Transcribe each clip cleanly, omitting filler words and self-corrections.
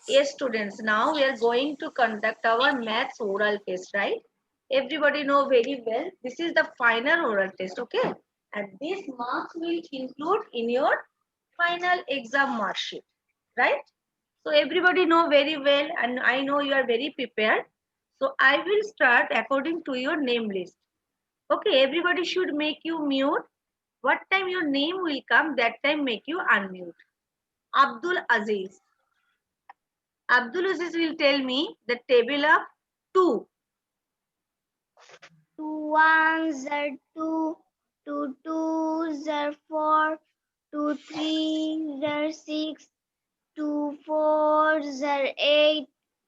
Yes, students, now we are going to conduct our maths oral test, right? Everybody know very well, this is the final oral test, okay? And these marks will include in your final exam mark sheet, right? So everybody know very well and I know you are very prepared. So I will start according to your name list. Okay, everybody should make you mute. What time your name will come, that time make you unmute. Abdul Aziz. Abdul Aziz will tell me the table of 2. 2 ones are 2, 2 twos are 4, 2 threes are 6, 2 fours are 8,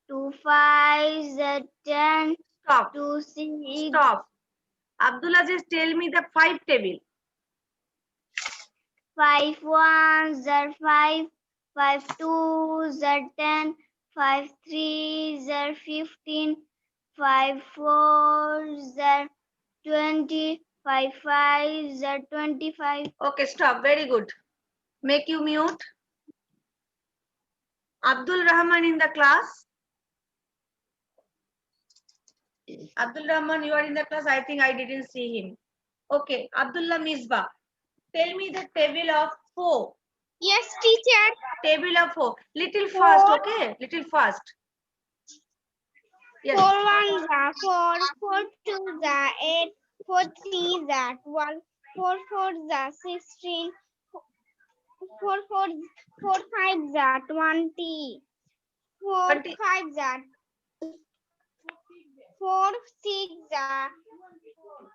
2 fives are 10, Stop. 2 6, Stop. Abdul Aziz tell me the 5 table. 5 ones are 5, 5 twos are 10, 5 threes are 15, 5 fours are 20, 5 fives are 25. Okay, stop. Very good. Make you mute. Abdul Rahman in the class. Abdul Rahman, you are in the class. I think I didn't see him. Okay, Abdullah Misbah. Tell me the table of 4. Yes, teacher. Table of 4. Little fast, okay? Little fast. Yes. 4 ones are 4, 4 twos are 8, 4 threes are 12, 4 fours are 16, 4 fives are 20, 4 20. fives are 4 6 are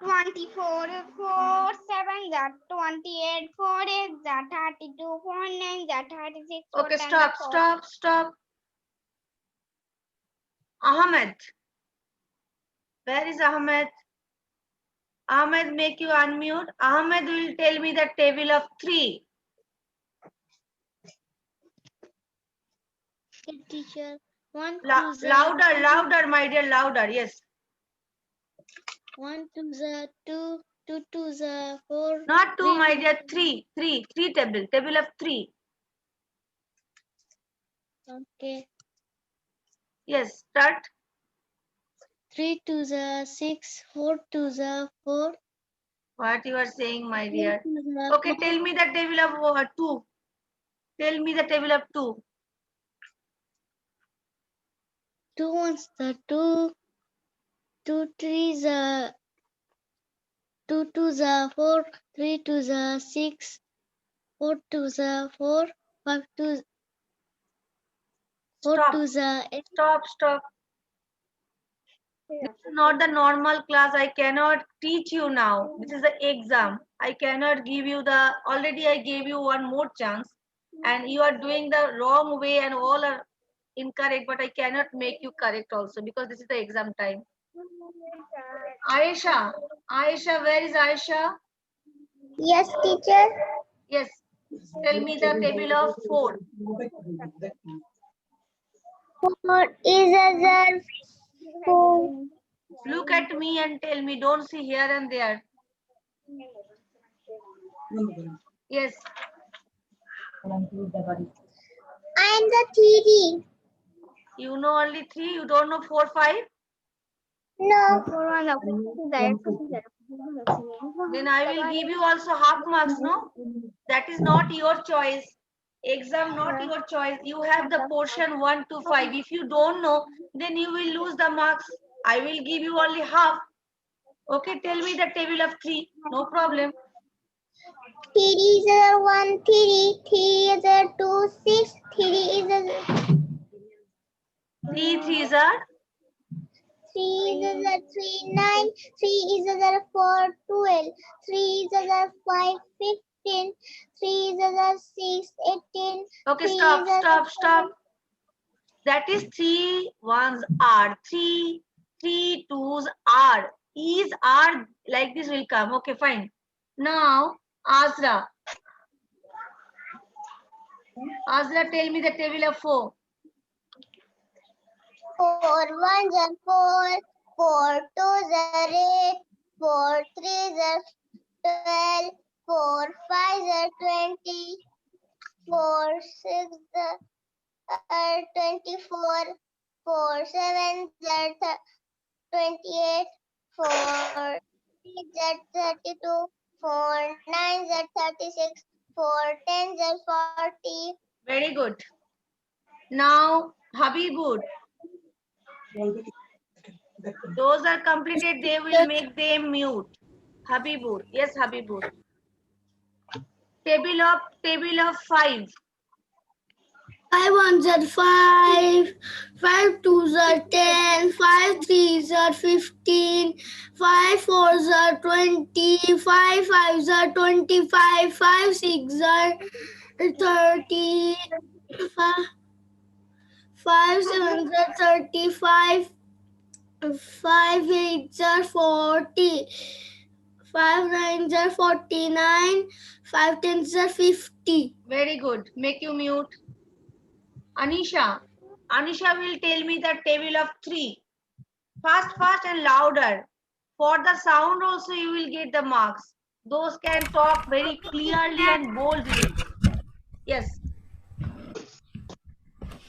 24, 4 sevens are 28, 4 eights are 32, 4 nines are 36, 4 Okay, tens are stop, 40. stop, stop. Ahmed. Where is Ahmed? Ahmed, make you unmute. Ahmed will tell me the table of 3. Teacher, 1 Louder, louder, my dear, louder. Yes. 1 2 2, 2 2 4. Not 2, my dear. 3. 3 table. Table of 3. Okay. Yes. Start. 3 2 6, 4 2 4. What you are saying, my dear. 3 2 Okay, tell me the table of 2. Tell me the table of 2. 2 ones are 2, 2 threes are 2 twos are 4, 3 twos are 6, 4 twos are 4, 5 twos, 4 Stop. twos are 8. Stop, stop. This is not the normal class. I cannot teach you now. This is the exam. I cannot give you the, already I gave you one more chance and you are doing the wrong way and all are incorrect, but I cannot make you correct also because this is the exam time. Aisha, Aisha, where is Aisha? Yes, teacher. Yes, tell me the table of 4. 4 is a 4. Look at me and tell me, don't see here and there. Yes. I am the 3. You know only 3, you don't know 4, 5? No. Then I will give you also half marks, no? That is not your choice. Exam not your choice. You have the portion 1 to 5. If you don't know, then you will lose the marks. I will give you only half. Okay, tell me the table of 3. No problem. 3 is a 1 3, 3 is a 2 6, 3 is a 3 3s are 3 is a 3 9, 3 is a 4 12, 3 is a 5 15, 3 is a 6 18. okay. 3 Stop, is a stop, stop. That is 3 ones are 3, 3 twos are. Is are like this will come. Okay, fine. Now, Azra. Azra, tell me the table of 4. 4 ones are 4, 4 twos are 8, 4 threes are 12, 4 fives are 20, 4 6 24. 4 7 28. 4 8 32. 4 9 36. 4 10 40. Very good. Now, Habibur. Those are completed. They will make them mute. Habibur. Yes, Habibur. Table of 5. 5 ones are 5, 5 twos are 10, 5 threes are 15, 5 fours are 20, 5 fives are 25, 5 six are 30, 5 sevens are 35, 5 eights are 40, 5 nines are 49, 5 tens are 50. Very good. Make you mute. Anisha. Anisha will tell me the table of 3. Fast, fast and louder. For the sound also you will get the marks. Those can talk very clearly and boldly. Yes.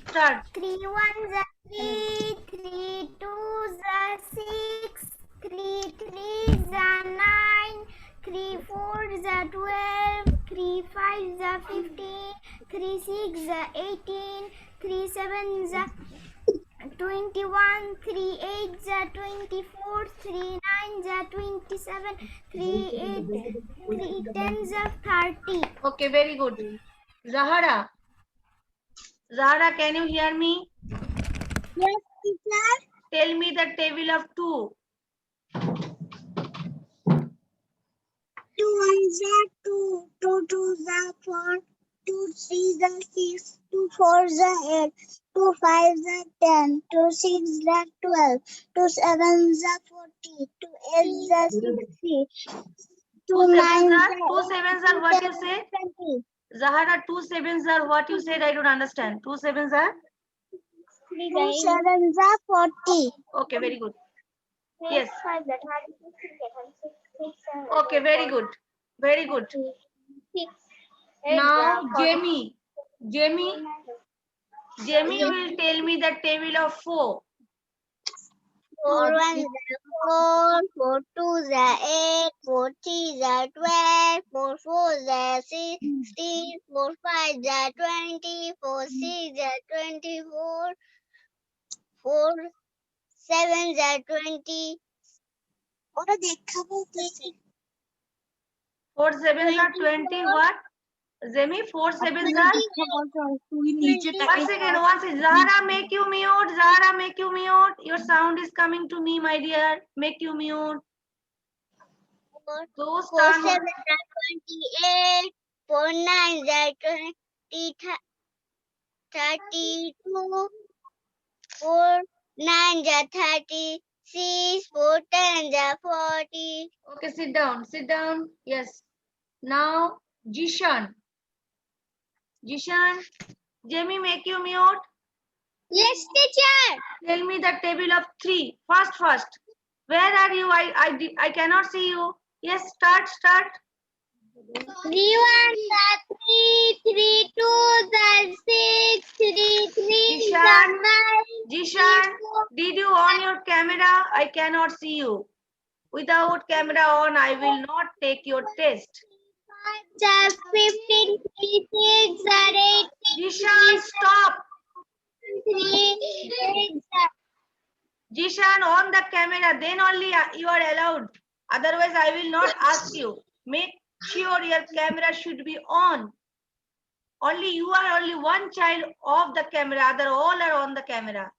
Start. 3 ones are 3, 3 twos are 6, 3 threes are 9, 3 fours are 12, 3 fives are 15, 3 sixes are 18, 3 sevens are 21, 3 eights are 24, 3 nines are 27, 3 tens are 30. Okay, very good. Zahara. Zahara, can you hear me? Yes, teacher. Tell me the table of 2. 2 ones are 2, 2 twos are 4, 2 threes are 6, 2 fours are 8, 2 fives are 10, 2 sixes are 12, 2 sevens are 40, 2 eights are 60, 2 nines Two sevens are what you say? 20. Zahara, 2 sevens are what you said? I don't understand. 2 sevens are? 2 sevens are 40. Okay, very good. Yes. Okay, very good. Very good. Now, Jamie. Jamie will tell me the table of 4. 4 ones are 4, 4 twos are 8, 4 threes are 12, 4 fours are 16, 4 fives are 20, 4 sixes are 24, 4 sevens are 20. ওটা দেখা বলতেছে 4 sevens are 20 what? Zemi, 4 sevens are? One second, one second. Zahara, make you mute. Zahara, make you mute. Your sound is coming to me, my dear. Make you mute. Those 4 turn. sevens are 28, 4 nines are 20, 32, 4 nines are 36, 4 tens are 40. Okay, sit down. Sit down. Yes. Now, Jishan. Jishan, Jamie, make you mute. Yes, teacher. Tell me the table of 3. First, first. Where are you? I cannot see you. Yes, start. 3 ones are 3, 3 twos are 6, 3 threes are 9. Jishan, did you on your camera? I cannot see you. Without camera on, I will not take your test. 5 are 15, 3 6 are 18. Jishan, stop. 3 8 are Jishan, on the camera, then only you are allowed. Otherwise, I will not ask you. Make sure your camera should be on. Only you are only one child of the camera, other all are on the camera.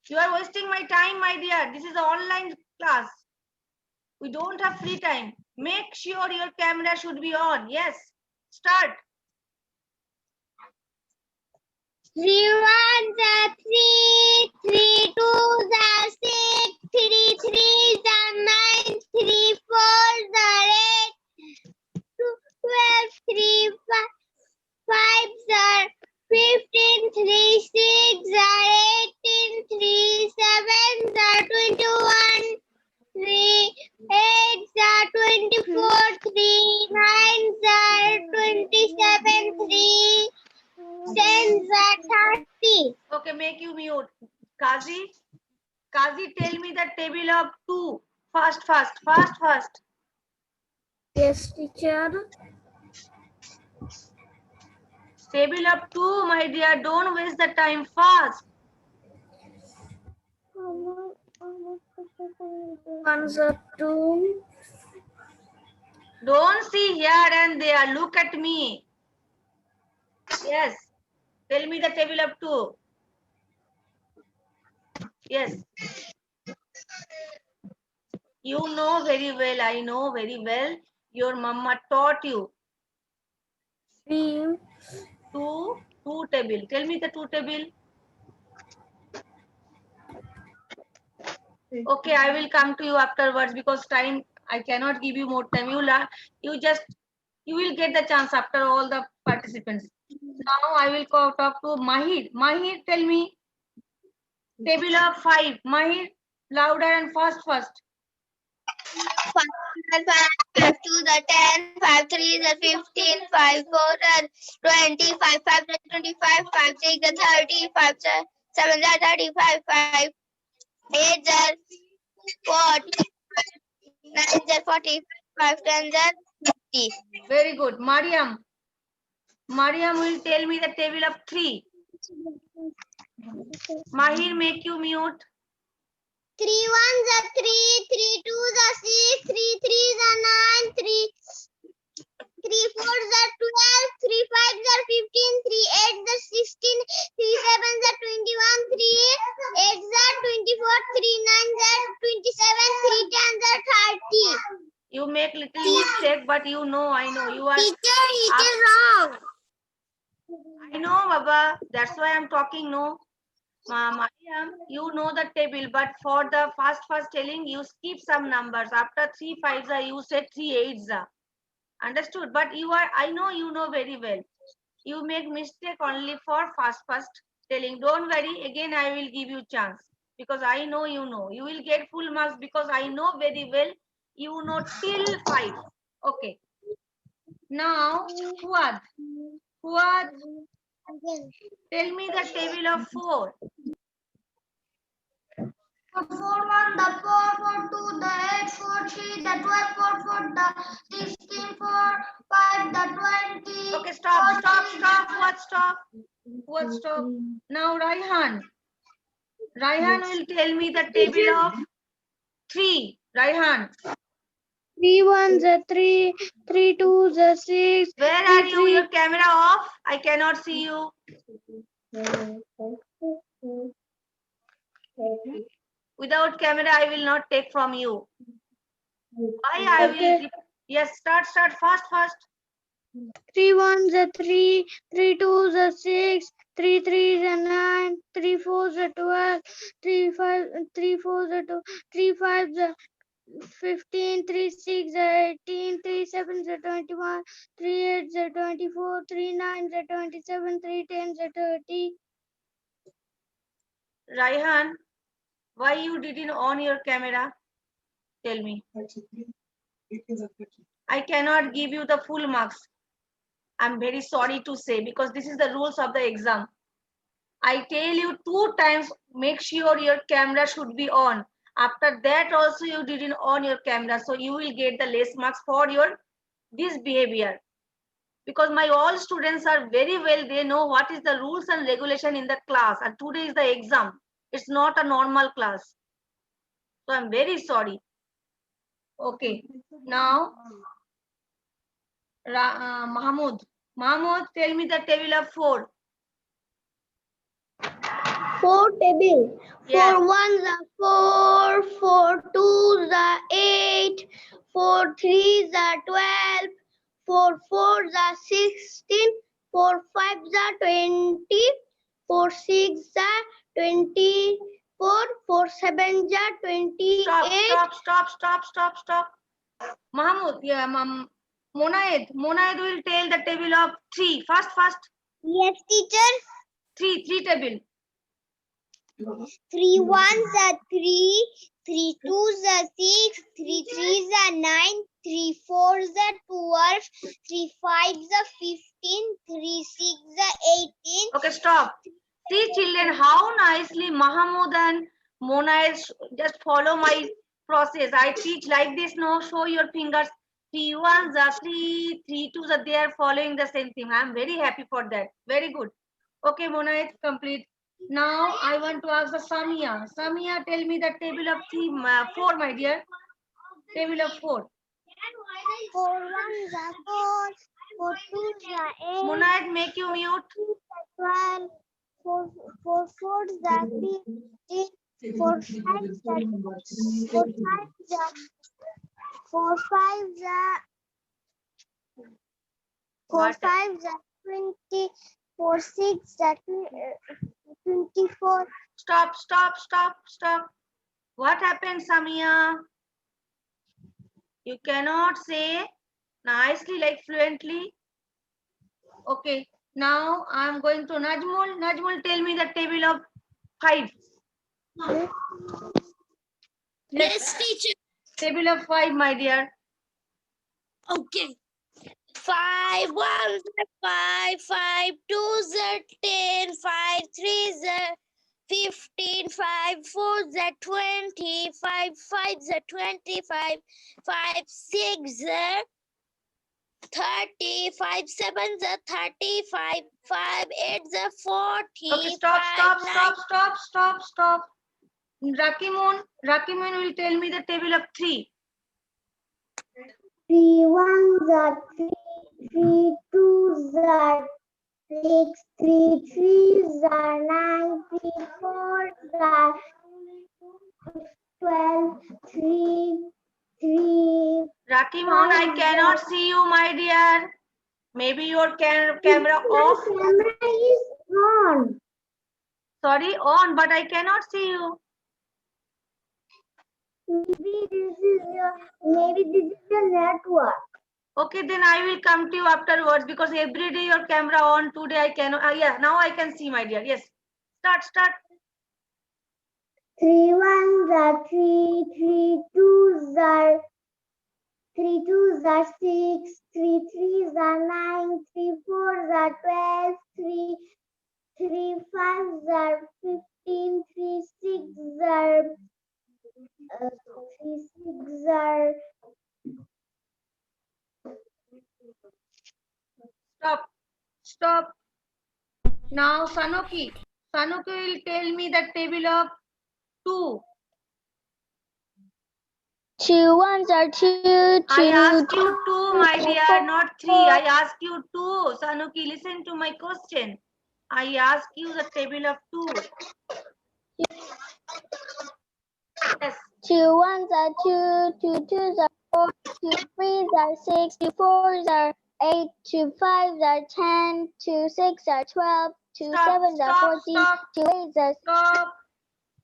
You are wasting my time, my dear. This is an online class. We don't have free time. Make sure your camera should be on. Yes, start. 3 ones are 3, 3 twos are 6, 3 threes are 9, 3 fours are 8, 12, 3 fives are 15, 3 sixes are 18, 3 sevens are 21, 3 eights are 24, 3 nines are 27, 3 9s are 30. Okay, make you mute. Kazi, tell me the table of 2. Fast. Yes, teacher. Table of 2, my dear. Don't waste the time. Fast. Ones are 2. Don't see here and there. Look at me. Yes. Tell me the table of 2. Yes. You know very well. I know very well. Your mama taught you. 3. 2 table. Tell me the 2 table. Okay, I will come to you afterwards because time I cannot give you more time. You will get the chance after all the participants. Now I will talk to Mahir. Mahir, tell me table of 5. Mahir, louder and fast. 5 and 5, 5 2 the 10, 5 3 the 15, 5 4 the 20, 5 5 the 25, 5 6 the 30, 5 7 the 35, 5 8 the 40, 9 the 40, 5 10 the 50. Very good. Mariam will tell me the table of 3. Mahir, make you mute. 3 1s are 3, 3 2s are 6, 3 3s are 9, 3 4s are 12, 3 5s are 15, 3 8s are 16, 3 7s are 21, 3 8s are 24, 3 9s are 27, 3 10s are 30. You make little mistake, but you know, I know you are. Teacher, it is wrong. I know, Baba. That's why I'm talking. No, Mariam, you know the table, but for the fast telling, you skip some numbers. After 3 5s, you said 3 8s. Understood? But I know you know very well. You make mistake only for fast telling. Don't worry. Again, I will give you chance because I know you know. You will get full marks because I know very well. You know till 5. Okay. Now, Fuad, tell me the table of 4. For 4 1, the 4 4 2, the 8 4 3, the 12 4 4, the 16 4 5, the 20. Okay, stop. Fuad, stop. Now, Raihan will tell me the table of 3. Raihan. 3 1s are 3, 3 2s are 6. Where are you? Your camera off? I cannot see you. Without camera, I will not take from you. Why I will? Yes, start fast. 3 1s are 3, 3 2s are 6, 3 3s are 9, 3 4s are 12, 3 4s are 2, 3 5s are 15, 3 6 are 18, 3 7s are 21, 3 8s are 24, 3 9s are 27, 3 10s are 30. Raihan, why you didn't on your camera? Tell me. I cannot give you the full marks. I'm very sorry to say because this is the rules of the exam. I tell you 2 times, make sure your camera should be on. After that also you didn't on your camera. So you will get the less marks for your this behavior. Because my all students are very well, they know what is the rules and regulation in the class. And today is the exam. It's not a normal class. So I'm very sorry. Okay. Now, Mahmoud, tell me the table of 4. 4 table. Yes. 4 1s are 4, 4 2s are 8, 4 3s are 12, 4 4s are 16, 4 5s are 20, 4 6s are 24, 4 7s are 28. Stop. Mahmoud, yeah, Monaed will tell the table of 3. Fast. Yes, teacher. 3 table. 3 1s are 3, 3 2s are 6, 3 3s are 9, 3 4s are 12, 3 5s are 15, 3 6s are 18, Okay, stop. See, children, how nicely Mahamud and Mona is just follow my process. I teach like this. No, show your fingers. 3 ones are 3, 3 twos are there following the same thing. I am very happy for that. Very good. Okay, Mona, it's complete. Now I want to ask the Samia. Samia, tell me the table of 4, my dear. Table of 4. 4 ones are 4, 4 twos are 8, Mona, make you mute. 12, 4 fours are 15, 4 fives are 4 fives are 20, 4 6 are 24. Stop, stop, stop, stop. What happened, Samia? You cannot say nicely, like fluently. Okay, now I'm going to Najmul. Najmul, tell me the table of 5. Yes, teacher. Table of 5, my dear. Okay. 5 ones are 5, 5 twos are 10, 5 threes are 15, 5 fours are 20, 5 fives are 25, 5 6 are 30, 5 sevens are 35, 5 eights are 40. Okay, stop, 5 stop. Rakimun will tell me the table of 3. 3 ones are 3, 3 twos are 6, 3 threes are 9, 3 fours are 12, 3, 3. Rakimun, I cannot see you, my dear. Maybe your camera off. Camera is on. Sorry, on, but I cannot see you. Maybe this is your network. Okay, then I will come to you afterwards because every day your camera on. Today I cannot. Yeah, now I can see, my dear. Yes. Start. 3 ones are 3, 3 twos are 6, 3 threes are 9, 3 fours are 12, 3 fives are 15, 3 sixes are Stop. Now Sanoki will tell me the table of 2. 2 ones are 2, I asked you 2, my dear, not 3. I asked you 2. Sanoki, listen to my question. I asked you the table of 2. Yes. 2 ones are 2, 2 twos are 4, 2 threes are 6, 2 fours are 8, 2 fives are 10, 2 sixes are 12, 2 sevens are 14, 2 eights are Stop.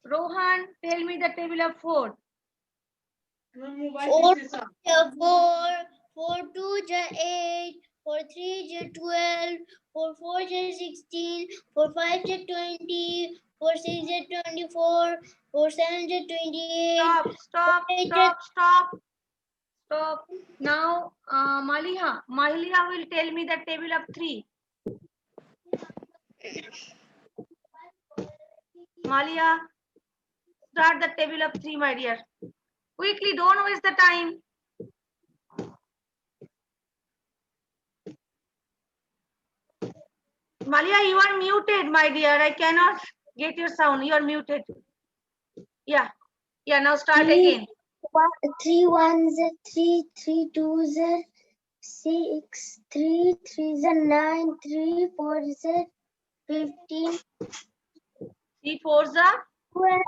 Rohan, tell me the table of 4. 4 twos are 4, 4 twos are 8, 4 threes are 12, 4 fours are 16, 4 fives are 20, 4 sixes are 24, 4 sevens are 28. Stop. Now, Maliha will tell me the table of 3. Maliha, start the table of 3, my dear. Quickly, don't waste the time. Malia, you are muted, my dear. I cannot get your sound. You are muted. Yeah, now start again. 3 ones are 3, 3 twos are 6, 3 threes are 9, 3 fours are 15, 3 fours are 12,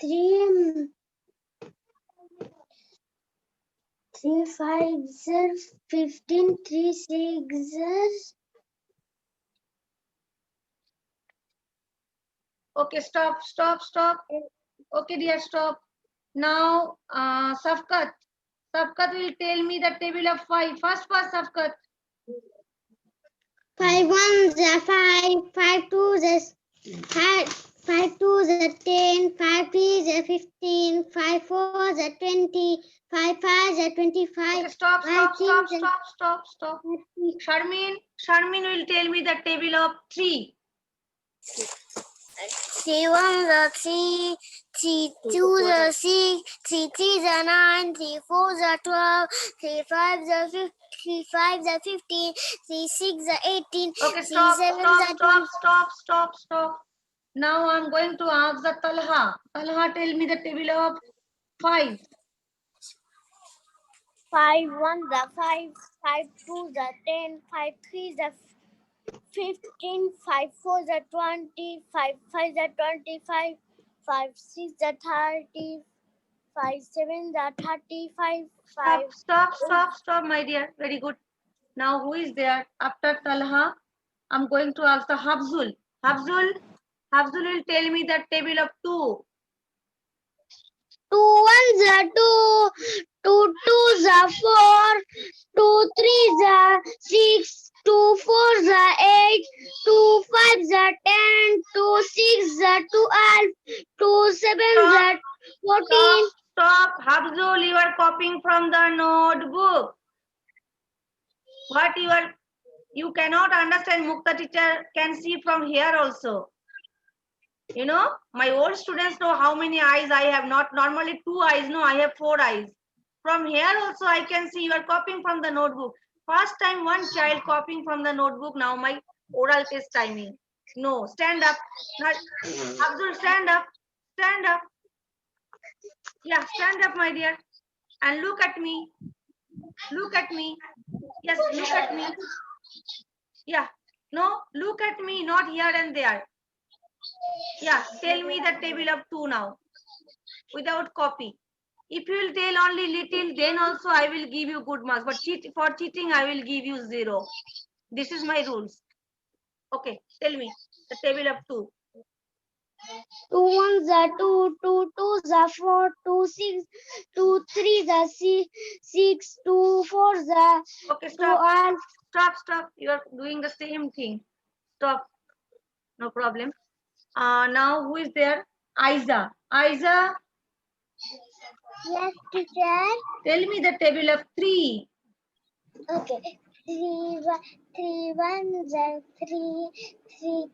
3 fives are 15, 3 sixes. Okay, stop. Okay, dear, stop. Now, Safkat will tell me the table of 5. First, Safkat. 5 ones are 5, 5 twos are 5 twos are 10, 5 threes are 15, 5 fours are 20, 5 fives are 25. Okay, stop. Sharmin Sharmin will tell me the table of 3. 3 1 the 3, 3 2 the 6, 3 3 the 9, 3 4 the 12, 3 5 the 15, 3 5 the 15, 3 6 the 18, Okay, 3 stop, 7 stop, the stop, 20. stop, stop. Now I'm going to ask the Talha. Talha, tell me the table of 5. 5 1 the 5, 5 2 the 10, 5 3 the 15, 5 4 the 20, 5 5 the 25, 5 6 the 30, 5 7 the 35, 5 Stop, my dear. Very good. Now who is there after Talha? I'm going to ask the Hafzul. Hafzul will tell me the table of 2. 2 1s are 2, 2 2s are 4, 2 3s are 6, 2 4s are 8, 2 5s are 10, 2 6s are 12, 2 7s Stop, are 14. stop. Hafzul, you are copying from the notebook. What you cannot understand, Mukta teacher can see from here also. You know, my old students know how many eyes I have. Not normally 2 eyes, no, I have 4 eyes. From here also I can see you are copying from the notebook. First time one child copying from the notebook, now my oral test timing. No, stand up. Not, Abdul, stand up. Stand up. Yeah, stand up, my dear. And look at me. Look at me. Yes, look at me. Yeah. No, look at me, not here and there. Yeah, tell me the table of 2 now. Without copy. If you will tell only little, then also I will give you good marks. But for cheating, I will give you 0. This is my rules. Okay, tell me the table of 2. 2 1s are 2, 2 2s are 4, 2 6, 2 3s are 6, 2 4s are Okay, stop. 12. Stop. You are doing the same thing. Stop. No problem. Now who is there? Aiza. Aiza, Yes, teacher. tell me the table of 3. Okay. 3 1s are 3, 3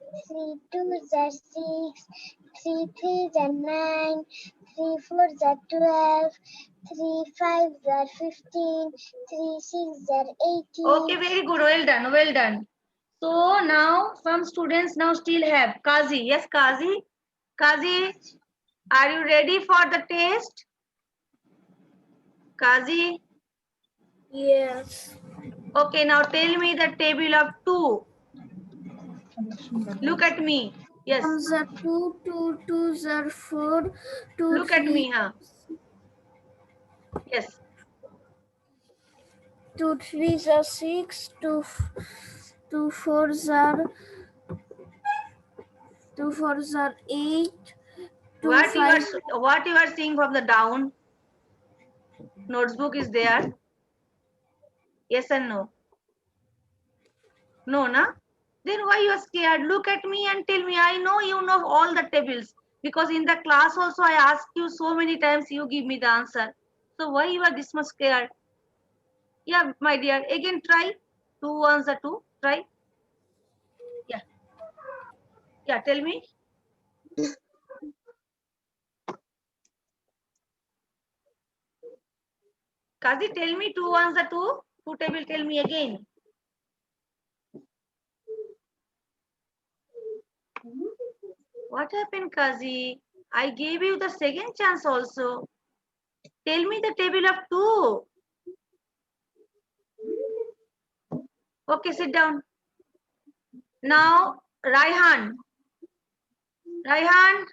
2s are 6, 3 3s are 9, 3 4s are 12, 3 5s are 15, 3 6s are 18. Okay, very good. Well done. So now some students now still have Kazi. Yes, Kazi. Kazi, are you ready for the test? Kazi. Yes. Okay, now tell me the table of 2. Look at me. Yes. 1s are 2, 2 2s are 4, 2 Look at 3, me, huh? Yes. 2 3s are 6, 2 4s are 8, 2 What you 5. are seeing from the down? Notebook is there. Yes and no? No, na? Then why you are scared? Look at me and tell me. I know you know all the tables. Because in the class also I ask you so many times, you give me the answer. So why you are this much scared? Yeah, my dear. Again try. 2 1s are 2. Try. Yeah. Yeah, tell me. Kazi, tell me 2 1s are 2. 2 table, tell me again. What happened, Kazi? I gave you the second chance also. Tell me the table of 2. Okay, sit down. Now, Raihan. Raihan,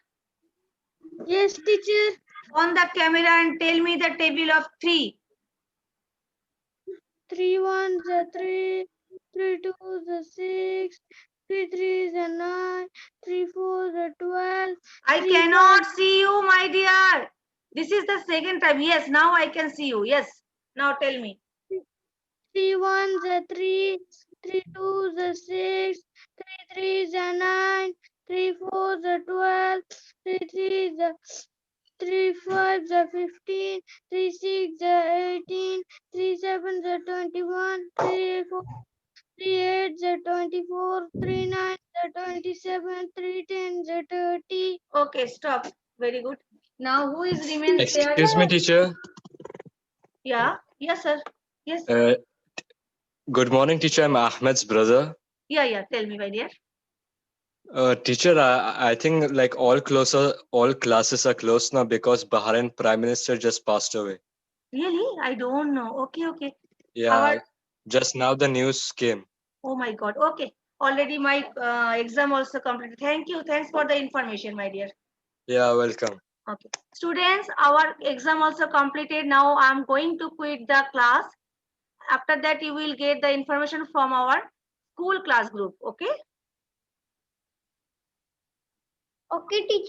Yes, teacher. on the camera and tell me the table of 3. 3 1s are 3, 3 2s are 6, 3 3s are 9, 3 4s are 12, I 3 cannot see you, my dear. This is the second time. Yes, now I can see you. Yes. Now tell me. 3 1s are 3, 3 2s are 6, 3 3s are 9, 3 4s are 12, 3 3s are 3 5s are 15, 3 6 are 18, 3 7s are 21, 3 4 3 8 is 24, 3 9 is 27, 3 10 is 30. Okay, stop. Very good. Now who is remains there? Excuse me, teacher. Yeah. Yes, sir. Yes. Good morning, teacher. I'm Ahmed's brother. Yeah. Tell me, my dear. Teacher, I think like all classes are closed now because Bahrain Prime Minister just passed away. Really? I don't know. Okay. Yeah, Our, just now the news came. oh my God. Okay. Already my exam also completed. Thank you. Thanks for the information, my dear. Yeah, welcome. Okay. Students, our exam also completed. Now I'm going to quit the class. After that, you will get the information from our school class group. Okay. Okay, teacher.